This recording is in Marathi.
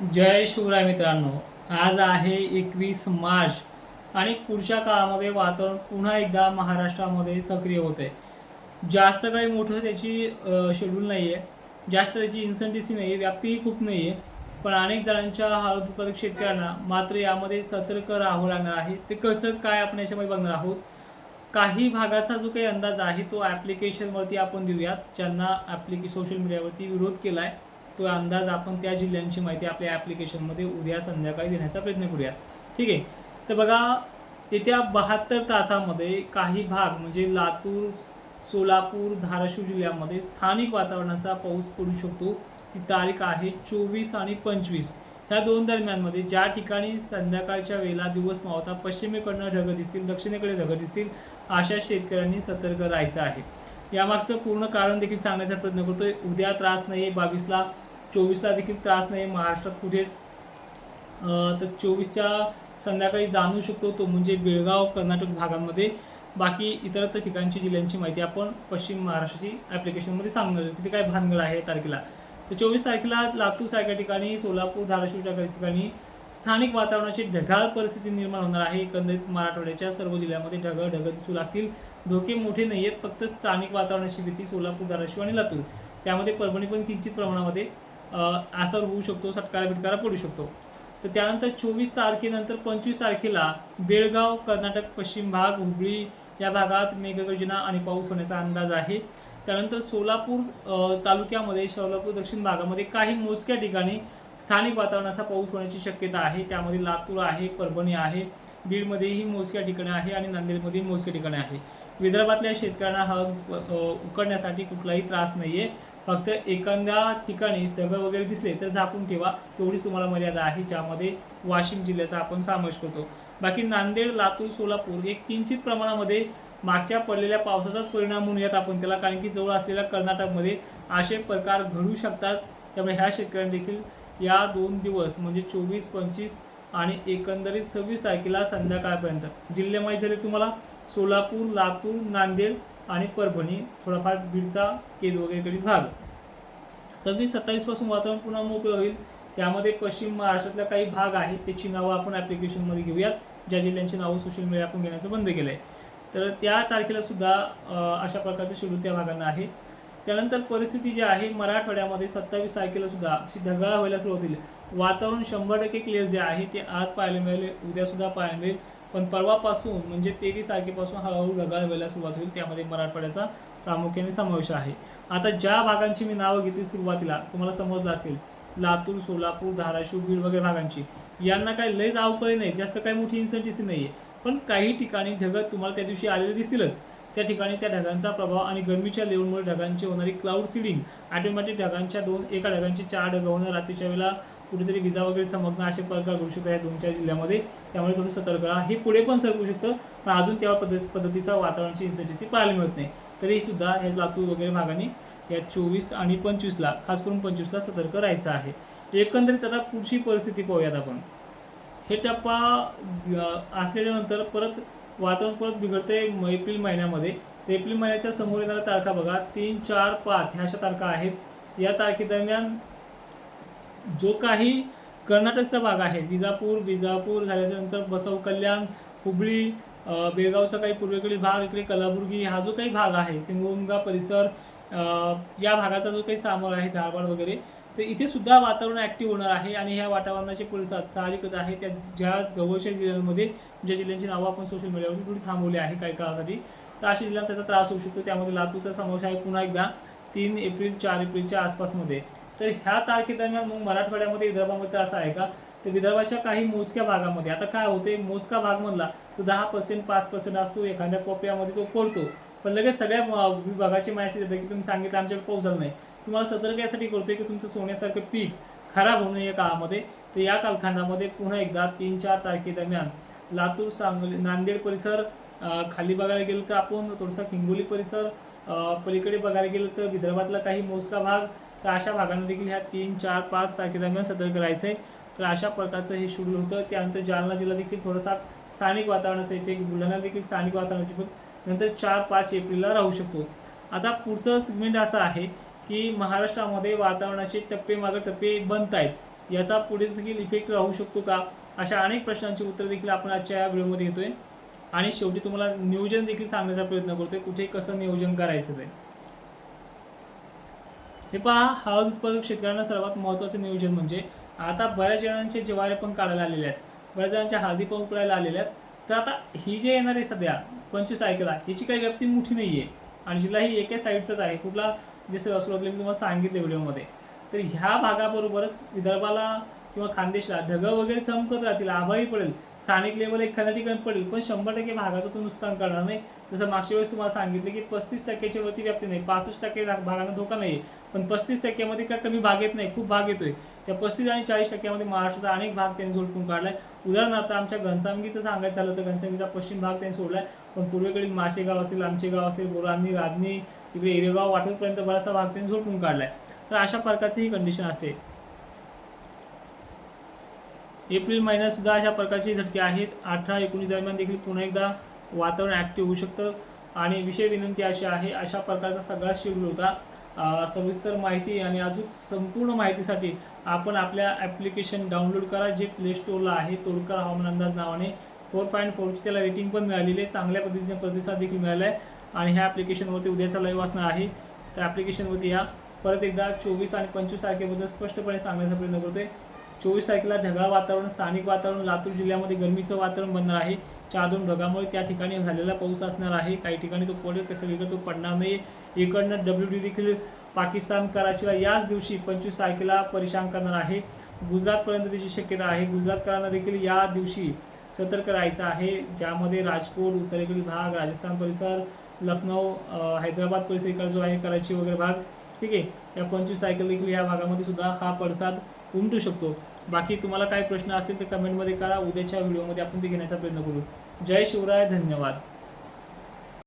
जय शिवराय मित्रांनो. आज आहे 21 मार्च आणि पुढच्या काळामध्ये वातावरण पुन्हा एकदा महाराष्ट्रामध्ये सक्रिय होत आहे. जास्त काही मोठं त्याची शेड्यूल नाही आहे, जास्त त्याची इन्सेंटिव्ह नाही आहे, व्याप्तीही खूप नाही आहे. पण अनेक जणांच्या हळद उत्पादक शेतकऱ्यांना मात्र यामध्ये सतर्क राहावं लागणार आहे. ते कसं काय आपण याच्यामध्ये बघणार आहोत. काही भागाचा जो काही अंदाज आहे तो ॲप्लिकेशनवरती आपण देऊयात. ज्यांना सोशल मीडियावरती विरोध केला आहे तो अंदाज आपण त्या जिल्ह्यांची माहिती आपल्या ॲप्लिकेशनमध्ये उद्या संध्याकाळी देण्याचा प्रयत्न करूयात. ठीक आहे. तर बघा, येत्या 72 तासामध्ये काही भाग म्हणजे लातूर, सोलापूर, धाराशिव जिल्ह्यामध्ये स्थानिक वातावरणाचा पाऊस पडू शकतो. ती तारीख आहे 24 आणि 25. ह्या दोन दरम्यानमध्ये ज्या ठिकाणी संध्याकाळच्या वेळेला दिवस मावळता पश्चिमेकडनं ढग दिसतील, दक्षिणेकडे ढग दिसतील, अशा शेतकऱ्यांनी सतर्क राहायचं आहे. यामागचं पूर्ण कारण देखील सांगण्याचा प्रयत्न करतोय. उद्या त्रास नाही आहे, 22ला 24ला देखील त्रास नाही आहे महाराष्ट्रात कुठेच. तर 24च्या संध्याकाळी जाणू शकतो तो म्हणजे बेळगाव, कर्नाटक भागांमध्ये. बाकी इतरत्र ठिकाणची जिल्ह्यांची माहिती आपण पश्चिम महाराष्ट्राची ॲप्लिकेशनमध्ये सांगणार आहे. तिथे काय भानगड आहे तारखेला. तर 24 तारखेला लातूरसारख्या ठिकाणी, सोलापूर, धाराशिवच्या काही ठिकाणी स्थानिक वातावरणाची ढगाळ परिस्थिती निर्माण होणार आहे. एकंदरीत मराठवाड्याच्या सर्व जिल्ह्यामध्ये ढग दिसू लागतील. धोके मोठे नाही आहेत, फक्त स्थानिक वातावरणाची भीती सोलापूर, धाराशिव आणि लातूर. त्यामध्ये परभणी पण किंचित प्रमाणामध्ये असर होऊ शकतो, सटकारा पडू शकतो. तर त्यानंतर 24 तारखेनंतर 25 तारखेला बेळगाव, कर्नाटक पश्चिम भाग, हुबळी या भागात मेघगर्जना आणि पाऊस होण्याचा अंदाज आहे. त्यानंतर सोलापूर तालुक्यामध्ये, सोलापूर दक्षिण भागामध्ये काही मोजक्या ठिकाणी स्थानिक वातावरणाचा पाऊस होण्याची शक्यता आहे. त्यामध्ये लातूर आहे, परभणी आहे, बीडमध्येही मोजक्या ठिकाणी आहे आणि नांदेडमध्येही मोजक्या ठिकाणी आहे. विदर्भातल्या शेतकऱ्यांना हळद उकडण्यासाठी कुठलाही त्रास नाही आहे. फक्त एखाद्या ठिकाणी ढग वगैरे दिसले तर झाकून ठेवा, तेवढीच तुम्हाला मर्यादा आहे, ज्यामध्ये वाशिम जिल्ह्याचा आपण समावेश करतो. बाकी नांदेड, लातूर, सोलापूर एक किंचित प्रमाणामध्ये मागच्या पडलेल्या पावसाचाच परिणाम म्हणूयात आपण त्याला, कारण की जवळ असलेल्या कर्नाटकमध्ये असे प्रकार घडू शकतात. त्यामुळे ह्या शेतकऱ्यांनी देखील या 2 दिवस म्हणजे 24, 25 आणि एकंदरीत 26 तारखेला संध्याकाळपर्यंत जिल्ह्यामध्ये जरी तुम्हाला सोलापूर, लातूर, नांदेड आणि परभणी, थोडाफार बीडचा केज वगैरेकडील भाग, 26-27 पासून वातावरण पुन्हा मोकळं होईल. त्यामध्ये पश्चिम महाराष्ट्रातल्या काही भाग आहेत त्याची नावं आपण ॲप्लिकेशनमध्ये घेऊयात. ज्या जिल्ह्यांची नावं सोशल मीडिया आपण घेण्याचं बंद केलं आहे, तर त्या तारखेला सुद्धा अशा प्रकारचं शेड्यूल त्या भागांना आहे. त्यानंतर परिस्थिती जी आहे मराठवाड्यामध्ये 27 तारखेला सुद्धा अशी ढगाळ व्हायला सुरुवात होईल. वातावरण 100% क्लिअर जे आहे ते आज पाहायला मिळेल, उद्यासुद्धा पाहायला मिळेल. पण परवापासून म्हणजे 23 तारखेपासून हळूहळू ढगाळ व्हायला सुरुवात होईल. त्यामध्ये मराठवाड्याचा प्रामुख्याने समावेश आहे. आता ज्या भागांची मी नावं घेतली सुरुवातीला, तुम्हाला समजलं असेल, लातूर, सोलापूर, धाराशिव, बीड वगैरे भागांची, यांना काही लयच अवकळी नाही, जास्त काही मोठी इन्सेंटिव्ह नाही आहे. पण काही ठिकाणी ढग तुम्हाला त्या दिवशी आलेले दिसतीलच. त्या ठिकाणी त्या ढगांचा प्रभाव आणि गरमीच्या लेवलमुळे ढगांची होणारी क्लाउड सीडिंग, ऑटोमॅटिक ढगांच्या एका ढगांची 4 ढग होणं, रात्रीच्या वेळेला कुठेतरी विजा वगैरे चमकणं, असे प्रकार घडू शकतात या 2-4 जिल्ह्यामध्ये. त्यामुळे थोडं सतर्क राहा. हे पुढे पण सरकू शकतं, पण अजून त्या पद्धतीचा वातावरणाची इन्सेंटिव्ह पाहायला मिळत नाही. तरी सुद्धा हे लातूर वगैरे भागाने या 24 आणि 25ला, खास करून 25ला सतर्क राहायचं आहे. एकंदरीत आता पुढची परिस्थिती पाहूयात आपण. हे टप्पा असल्याच्यानंतर परत वातावरण परत बिघडते एप्रिल महिन्यामध्ये. तर एप्रिल महिन्याच्या समोर येणाऱ्या तारखा बघा, 3, 4, 5 ह्या अशा तारखा आहेत. या तारखेदरम्यान जो काही कर्नाटकचा भाग आहे, विजापूर झाल्याच्यानंतर बसव कल्याण, हुबळी, बेळगावचा काही पूर्वेकडील भाग, इकडे कलबुर्गी, हा जो काही भाग आहे, सिंगोंगा परिसर, या भागाचा जो काही सामोर आहे, धारवाड वगैरे, तर इथे सुद्धा वातावरण ॲक्टिव्ह होणार आहे. आणि ह्या वातावरणाचे परिसर साहजिकच आहे त्या ज्या जवळच्या जिल्ह्यांमध्ये, ज्या जिल्ह्यांची नावं आपण सोशल मीडियावरती थोडी थांबवली आहे काही काळासाठी, तर अशा जिल्ह्यांना त्याचा त्रास होऊ शकतो. त्यामध्ये लातूरचा समावेश आहे पुन्हा एकदा 3 एप्रिल 4 एप्रिलच्या आसपासमध्ये. तर ह्या तारखेदरम्यान मग मराठवाड्यामध्ये, विदर्भामध्ये असं आहे का, तर विदर्भाच्या काही मोजक्या भागामध्ये आता काय होते, मोजका भाग म्हणला तो 10%, 5% असतो, एखाद्या कोपऱ्यामध्ये तो पडतो. पण लगेच सगळ्या विभागाचे मॅसेज येतात की तुम्ही सांगितलं आमच्याकडे पाऊस झाला नाही. तुम्हाला सतर्क यासाठी करतोय की तुमचं सोन्यासारखं पीक खराब होऊ नये या काळामध्ये. तर या कालखंडामध्ये पुन्हा एकदा 3-4 तारखेदरम्यान लातूर, सांगली, नांदेड परिसर, खाली बघायला गेलं तर आपण थोडंसं हिंगोली परिसर, पलीकडे बघायला गेलं तर विदर्भातला काही मोजका भाग, तर अशा भागांना देखील ह्या 3, 4, 5 तारखेदरम्यान सतर्क राहायचं आहे. तर अशा प्रकारचं हे शेड्यूल होतं. त्यानंतर जालना जिल्हा देखील थोडासा स्थानिक वातावरणाचा इफेक्ट, बुलढाणा देखील स्थानिक वातावरणाची इफेक्ट नंतर 4-5 एप्रिलला राहू शकतो. आता पुढचं सेगमेंट असं आहे की महाराष्ट्रामध्ये वातावरणाचे टप्पे मागे टप्पे बनत आहेत. याचा पुढे देखील इफेक्ट राहू शकतो का, अशा अनेक प्रश्नांची उत्तर देखील आपण आजच्या या व्हिडिओमध्ये घेतोय. आणि शेवटी तुम्हाला नियोजन देखील सांगण्याचा प्रयत्न करतोय, कुठे कसं नियोजन करायचं ते. हे पहा, हळद उत्पादक शेतकऱ्यांना सर्वात महत्त्वाचं नियोजन म्हणजे आता बऱ्याच जणांचे ज्वारी पण काढायला आलेले आहेत, बऱ्याच जणांच्या हळदी पण उकळायला आलेल्या आहेत. तर आता ही जे येणार आहे सध्या 25 तारखेला, ह्याची काही व्याप्ती मोठी नाही आहे आणि जिल्हा ही एका साईडचाच आहे. कुठला, जे सुरुवातीला मी तुम्हाला सांगितलं व्हिडिओमध्ये. तर ह्या भागाबरोबरच विदर्भाला किंवा खानदेशला ढगं वगैरे चमकत राहतील, आभाळी पडेल, स्थानिक लेवल एखाद्या ठिकाणी पडेल, पण 100% भागाचं तो नुकसान करणार नाही. जसं मागच्या वेळेस तुम्हाला सांगितलं की 35% वरती व्याप्ती नाही, 65% भागांना धोका नाही आहे, पण 35% काय कमी भाग येत नाही, खूप भाग येतोय. त्या 35 आणि 40% महाराष्ट्राचा अनेक भाग त्यांनी झोडपून काढलाय. उदाहरणार्थ आमच्या घनसावंगीचं सांगायचं झालं तर घनसावंगीचा पश्चिम भाग त्यांनी सोडलाय, पण पूर्वेकडील माशेगाव असेल, आमचे गाव असेल, बोरांनी, राधनी, इकडे एरेगाव, वाटूरपर्यंत बराचसा भाग त्यांनी झोडपून काढलाय. तर अशा प्रकारची ही कंडिशन असते. एप्रिल महिन्यात सुद्धा अशा प्रकारचे झटके आहेत. 18-19 दरम्यान देखील पुन्हा एकदा वातावरण ॲक्टिव्ह होऊ शकतं. आणि विषय विनंती अशी आहे, अशा प्रकारचा सगळा शेड्यूल होता. सविस्तर माहिती आणि अजून संपूर्ण माहितीसाठी आपण आपल्या ॲप्लिकेशन डाउनलोड करा, जे प्ले स्टोअरला आहे. तोडकर हवामान अंदाज नावाने 4.4ची त्याला रेटिंग पण मिळालेली आहे, चांगल्या पद्धतीने प्रतिसाद देखील मिळाला आहे. आणि ह्या ॲप्लिकेशनवरती उद्याचा लाईव्ह असणार आहे, त्या ॲप्लिकेशनवरती या. परत एकदा 24 आणि 25 तारखेबद्दल स्पष्टपणे सांगण्याचा प्रयत्न करतोय. 24 तारखेला ढगाळ वातावरण, स्थानिक वातावरण, लातूर जिल्ह्यामध्ये गरमीचं वातावरण बनणार आहे. 4-2 ढगामुळे त्या ठिकाणी झालेला पाऊस असणार आहे. काही ठिकाणी तो पडेल, सगळीकडे तो पडणार नाही. इकडनं WD देखील पाकिस्तान कराचीला याच दिवशी 25 तारखेला परेशान करणार आहे. गुजरातपर्यंत त्याची शक्यता आहे. गुजरातकरांना देखील या दिवशी सतर्क राहायचं आहे, ज्यामध्ये राजकोट, उत्तरेकडील भाग, राजस्थान परिसर, लखनौ, हैदराबाद परिसर इकडे जो आहे, कराची वगैरे भाग, ठीक आहे. या 25 तारखेला देखील या भागामध्ये सुद्धा हा पडसाद उमटू शकतो. बाकी तुम्हाला काही प्रश्न असतील तर कमेंटमध्ये करा, उद्याच्या व्हिडिओमध्ये आपण ते घेण्याचा प्रयत्न करू. जय शिवराय, धन्यवाद.